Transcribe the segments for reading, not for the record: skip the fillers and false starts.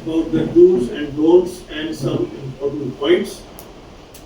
about the do's and don'ts and some important points.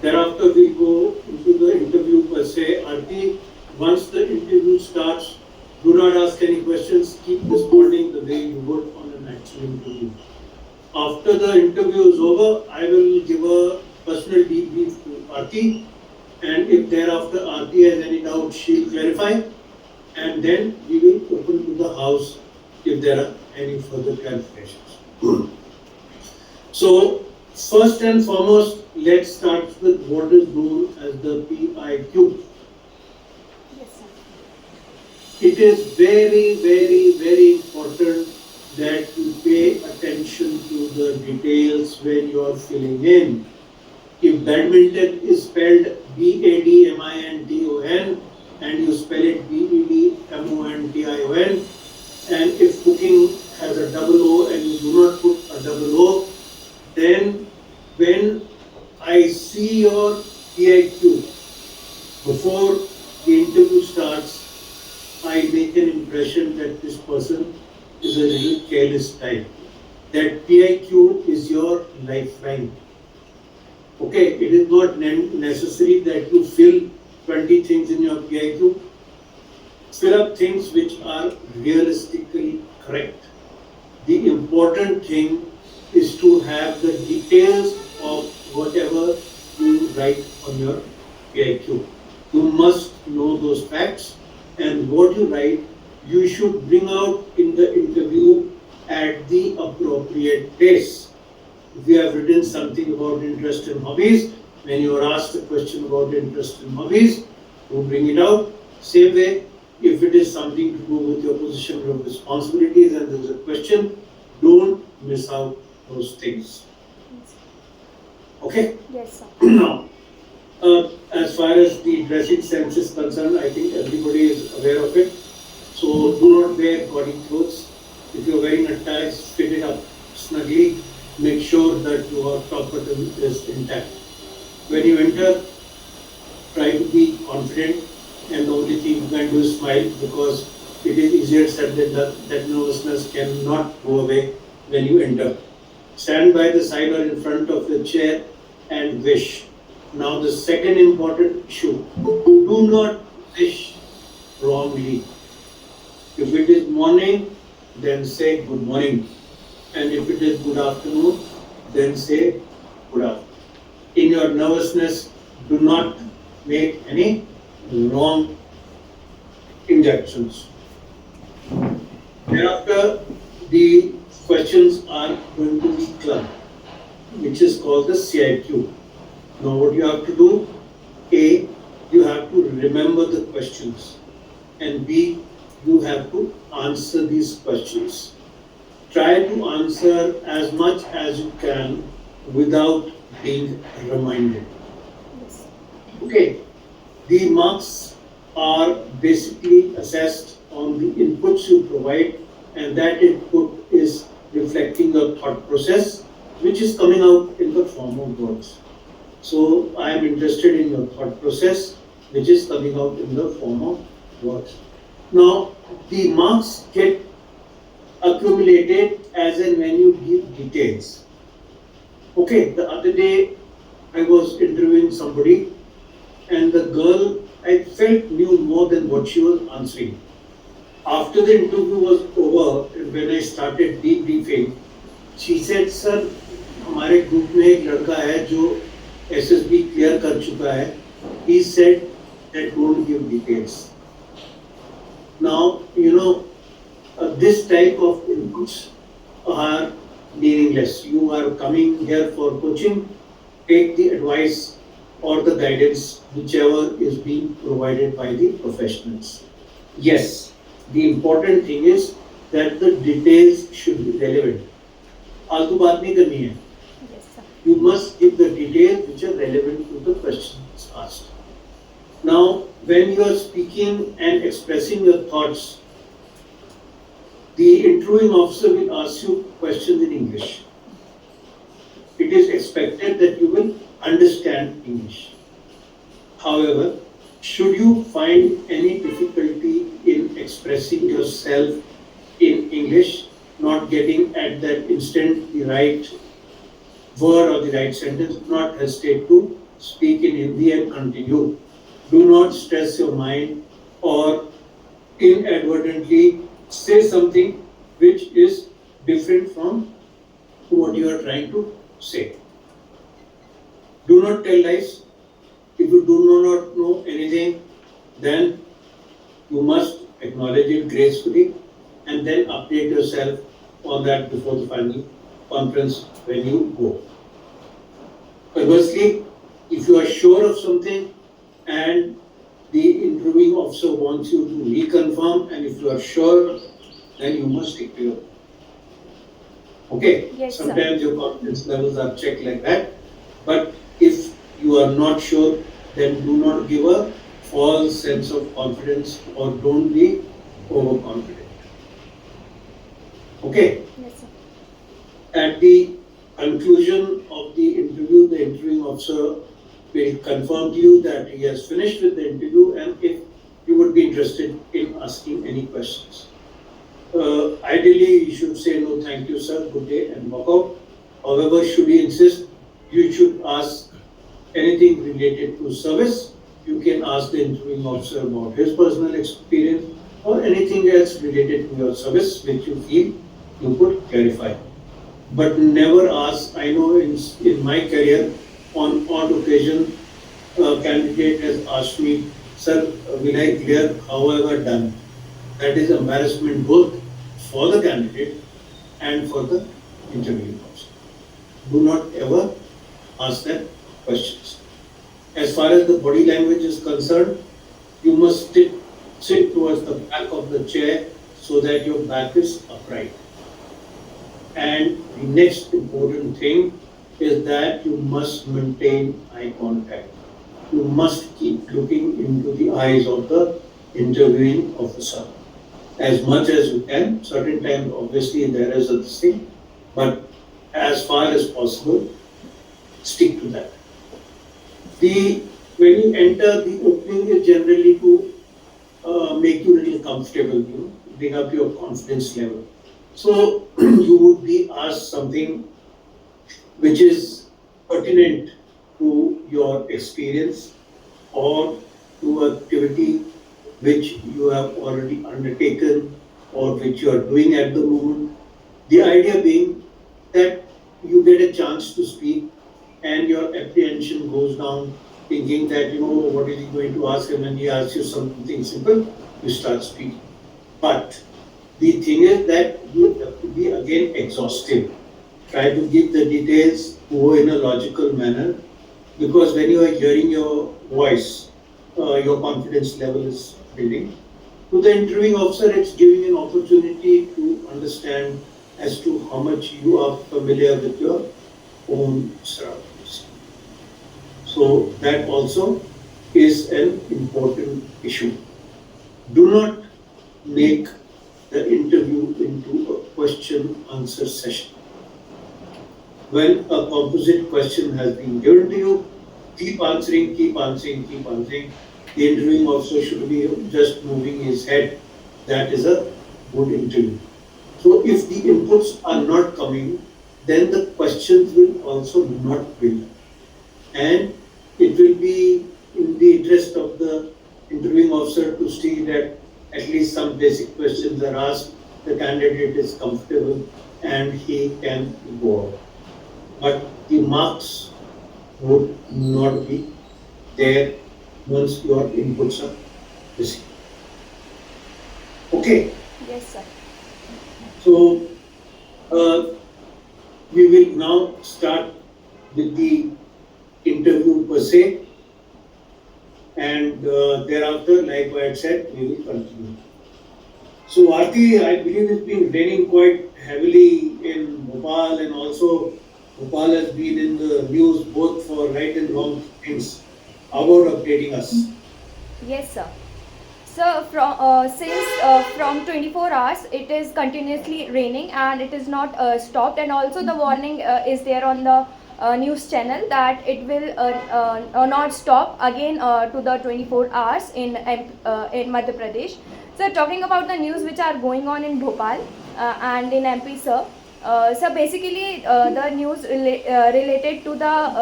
Thereafter, we'll go into the interview per se. Aarti, once the interview starts, do not ask any questions. Keep responding the way you would on an actual interview. After the interview is over, I will give a personal debrief to Aarti, and if thereafter Aarti has any doubts, she'll clarify, and then we will open to the house if there are any further clarifications. So, first and foremost, let's start with what is known as the PIQ. Yes, sir. It is very, very, very important that you pay attention to the details when you are filling in. If badminton is spelled BADMINTON and you spell it BEDMONTION, and if cooking has a double O and you do not put a double O, then when I see your PIQ before the interview starts, I make an impression that this person is a little careless type. That PIQ is your lifeline. Okay, it is not necessary that you fill 20 things in your PIQ. Fill up things which are realistically correct. The important thing is to have the details of whatever you write on your PIQ. You must know those facts, and what you write, you should bring out in the interview at the appropriate pace. If you have written something about interest and hobbies, when you are asked a question about interest and hobbies, you bring it out. Same way, if it is something to do with your position of responsibilities and there is a question, don't miss out those things. Okay? Yes, sir. Now, as far as the dressing sense is concerned, I think everybody is aware of it. So do not wear gaudy clothes. If you are wearing a tie, fit it up snugly. Make sure that your top button is intact. When you enter, try to be confident, and the only thing you can do is smile, because it is easier said than done. That nervousness cannot go away when you enter. Stand by the side or in front of the chair and wish. Now the second important issue, do not wish wrongly. If it is morning, then say good morning. And if it is good afternoon, then say good afternoon. In your nervousness, do not make any wrong injections. Thereafter, the questions are going to be clubbed, which is called the CIQ. Now what you have to do, A, you have to remember the questions, and B, you have to answer these questions. Try to answer as much as you can without being reminded. Yes. Okay, the marks are basically assessed on the inputs you provide, and that input is reflecting your thought process, which is coming out in the form of words. So I am interested in your thought process, which is coming out in the form of words. Now, the marks get accumulated as and when you give details. Okay, the other day I was interviewing somebody, and the girl I felt knew more than what she was answering. After the interview was over, and when I started debriefing, she said, "Sir, हमारे group में एक लड़का है जो SSB clear कर चुका है." He said that don't give details. Now, this type of inputs are meaningless. You are coming here for coaching, take the advice or the guidance, whichever is being provided by the professionals. Yes, the important thing is that the details should be relevant. फालतू बात नहीं करनी है. Yes, sir. You must give the details which are relevant to the questions asked. Now, when you are speaking and expressing your thoughts, the interviewing officer will ask you questions in English. It is expected that you will understand English. However, should you find any difficulty in expressing yourself in English, not getting at that instant the right word or the right sentence, do not hesitate to speak in Hindi and continue. Do not stress your mind or inadvertently say something which is different from what you are trying to say. Do not tell lies. If you do not know anything, then you must acknowledge it gracefully and then update yourself on that before the final conference when you go. Conversely, if you are sure of something and the interviewing officer wants you to reconfirm, and if you are sure, then you must stick to your. Okay? Yes, sir. Sometimes your confidence levels are checked like that, but if you are not sure, then do not give a false sense of confidence or don't be overconfident. Okay? Yes, sir. At the conclusion of the interviewing officer will confirm to you that he has finished with the interview and if you would be interested in asking any questions. Ideally, you should say, no, thank you, sir, good day, and walk out. However, should he insist, you should ask anything related to service. You can ask the interviewing officer about his personal experience or anything else related to your service which you feel you could clarify. But never ask. I know in my career, on odd occasion, a candidate has asked me, sir, will I clear however done? That is embarrassment both for the candidate and for the interviewing officer. Do not ever ask that questions. As far as the body language is concerned, you must sit towards the back of the chair so that your back is upright. And the next important thing is that you must maintain eye contact. You must keep looking into the eyes of the interviewing officer as much as you can. Certain times, obviously, there is a thing, but as far as possible, stick to that. When you enter, the opening is generally to make you a little comfortable, bring up your confidence level. So you would be asked something which is pertinent to your experience or to activity which you have already undertaken or which you are doing at the moment. The idea being that you get a chance to speak and your apprehension goes down, thinking that, what is he going to ask, and when he asks you something simple, you start speaking. But the thing is that you have to be again exhaustive. Try to give the details, go in a logical manner, because when you are hearing your voice, your confidence level is building. To the interviewing officer, it's giving an opportunity to understand as to how much you are familiar with your own surroundings. So that also is an important issue. Do not make the interview into a question-answer session. When a composite question has been given to you, keep answering, keep answering, keep answering. The interviewing officer should be just moving his head. That is a good interview. So if the inputs are not coming, then the questions will also not build. And it will be in the interest of the interviewing officer to see that at least some basic questions are asked, the candidate is comfortable and he can go out. But the marks would not be there once your inputs are received. Okay. Yes, sir. So we will now start with the interview per se, and thereafter, like I had said, we will continue. So Aarti, I believe it's been raining quite heavily in Bhopal, and also Bhopal has been in the news both for right and wrong things. How about updating us? Yes, sir. So from 24 hours, it is continuously raining and it is not stopped. And also the warning is there on the news channel that it will not stop again to the 24 hours in Madhya Pradesh. So talking about the news which are going on in Bhopal. and in MP, sir. So basically, the news related to the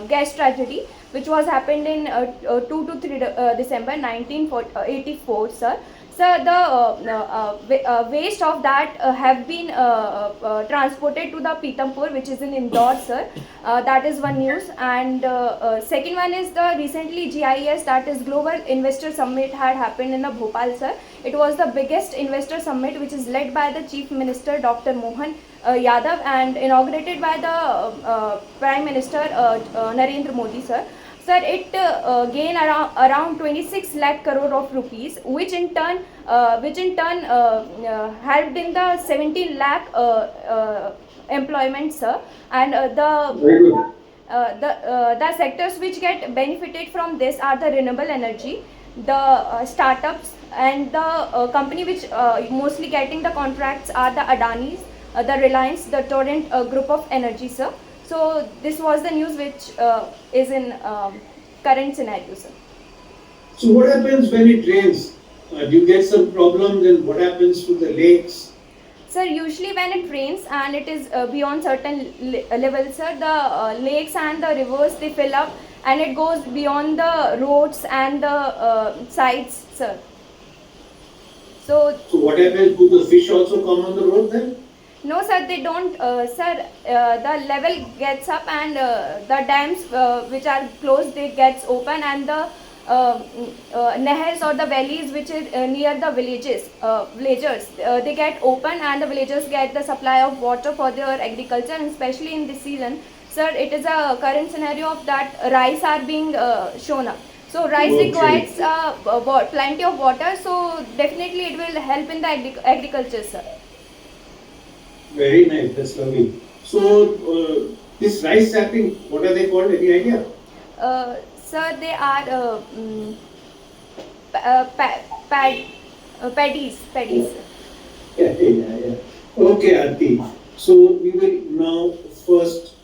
gas tragedy, which was happened in 2 to 3 December 1984, sir. So the waste of that have been transported to the Pitampur, which is in Indore, sir. That is one news. And second one is the recently GIS, that is Global Investor Summit, had happened in the Bhopal, sir. It was the biggest investor summit, which is led by the Chief Minister Dr. Mohan Yadav and inaugurated by the Prime Minister Narendra Modi, sir. Sir, it gained around 26 lakh crore of rupees, which in turn helped in the 17 lakh employment, sir. And Very good. the sectors which get benefited from this are the renewable energy, the startups, and the company which mostly getting the contracts are the Adanis, the Reliance, the Torrent group of energy, sir. So this was the news which is in current scenario, sir. So what happens when it rains? Do you get some problems, and what happens to the lakes? Sir, usually when it rains and it is beyond certain level, sir, the lakes and the rivers, they fill up and it goes beyond the roads and the sides, sir. So what happens? Do the fish also come on the road then? no, sir, they don't. Sir, the level gets up and the dams which are closed, they gets open, and the nehers or the valleys which is near the villagers, they get open, and the villagers get the supply of water for their agriculture, and especially in this season, sir, it is a current scenario of that rice are being shown up. So rice requires plenty of water, so definitely it will help in the agriculture, sir. Very nice, that's lovely. So, this rice sapping, what are they called? Any idea? Sir, they are paddies. Yeah. Okay, Aarti. So, we will now first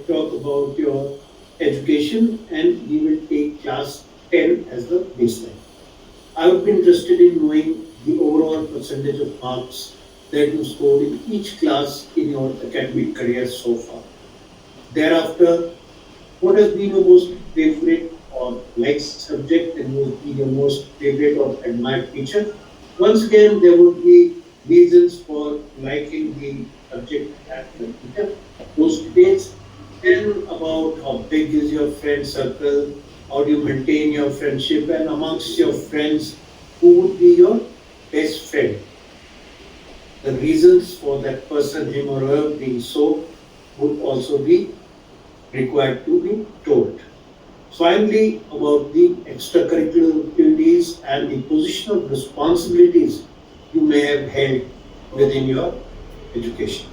talk about your education, and we will take class 10 as the baseline. I would be interested in knowing the overall percentage of marks that you scored in each class in your academic career so far. Thereafter, what has been your most favorite or liked subject, and what has been your most favorite or admired teacher? Once again, there would be reasons for liking the subject and the teacher. Those debates. Then about how big is your friend circle, how do you maintain your friendship, and amongst your friends, who would be your best friend? The reasons for that person, him or her, being so would also be required to be told. Finally, about the extracurricular activities and the position of responsibilities you may have held within your education.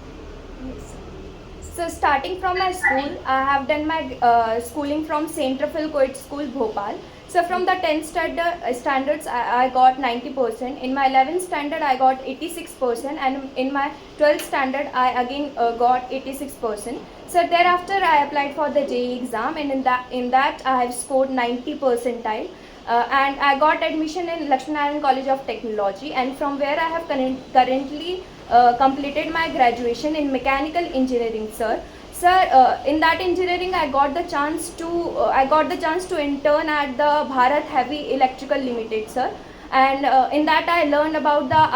So starting from my school, I have done my schooling from St. Raphael Coed School, Bhopal. So from the 10th standards, I got 90%. In my 11th standard, I got 86%, and in my 12th standard, I again got 86%. So thereafter, I applied for the JEE exam, and in that I have scored 90 percentile. And I got admission in Lakshminarayan College of Technology, and from where I have currently completed my graduation in mechanical engineering, sir. Sir, in that engineering, I got the chance to intern at the Bharat Heavy Electrical Limited, sir. And in that, I learned about the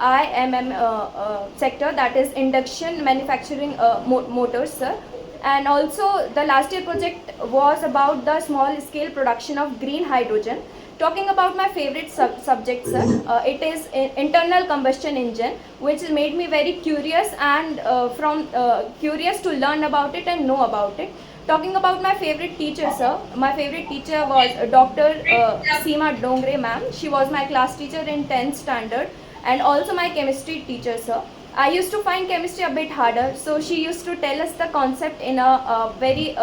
IMM sector, that is induction manufacturing motors, sir. And also, the last year project was about the small scale production of green hydrogen. Talking about my favorite subject, sir, it is internal combustion engine, which made me very curious and curious to learn about it and know about it. Talking about my favorite teacher, sir, my favorite teacher was Dr. Seema Dongre ma'am. She was my class teacher in 10th standard, and also my chemistry teacher, sir. I used to find chemistry a bit harder, so she used to tell us the concept in a very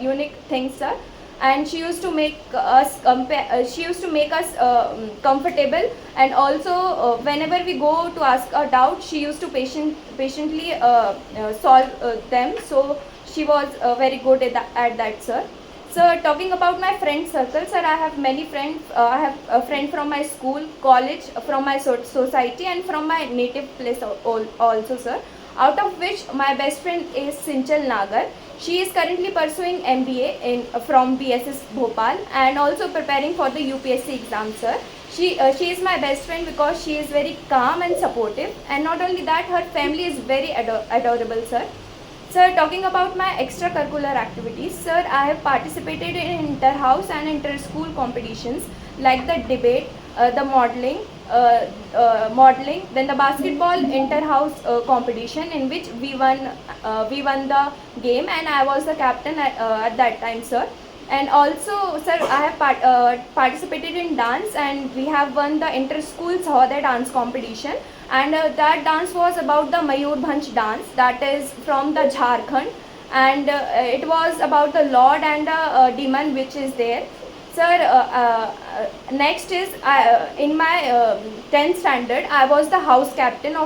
unique thing, sir. And she used to make us comfortable, and also whenever we go to ask a doubt, she used to patiently solve them. So she was very good at that, sir. So talking about my friend circle, sir, I have many friends. I have a friend from my school, college, from my society, and from my native place also, sir. Out of which my best friend is Sinchal Nagar. She is currently pursuing MBA from BSS Bhopal and also preparing for the UPSC exam, sir. She is my best friend because she is very calm and supportive, and not only that, her family is very adorable, sir. Sir, talking about my extracurricular activities, sir, I have participated in inter-house and inter-school competitions like the debate, the modeling, then the basketball inter-house competition in which we won the game, and I was the captain at that time, sir. And also, sir, I have participated in dance, and we have won the inter-school Sahoday dance competition. And that dance was about the Mayur Bhanch dance, that is from the Jharkhand, and it was about the Lord and the demon which is there. Sir, next is in my 10th standard, I was the house captain of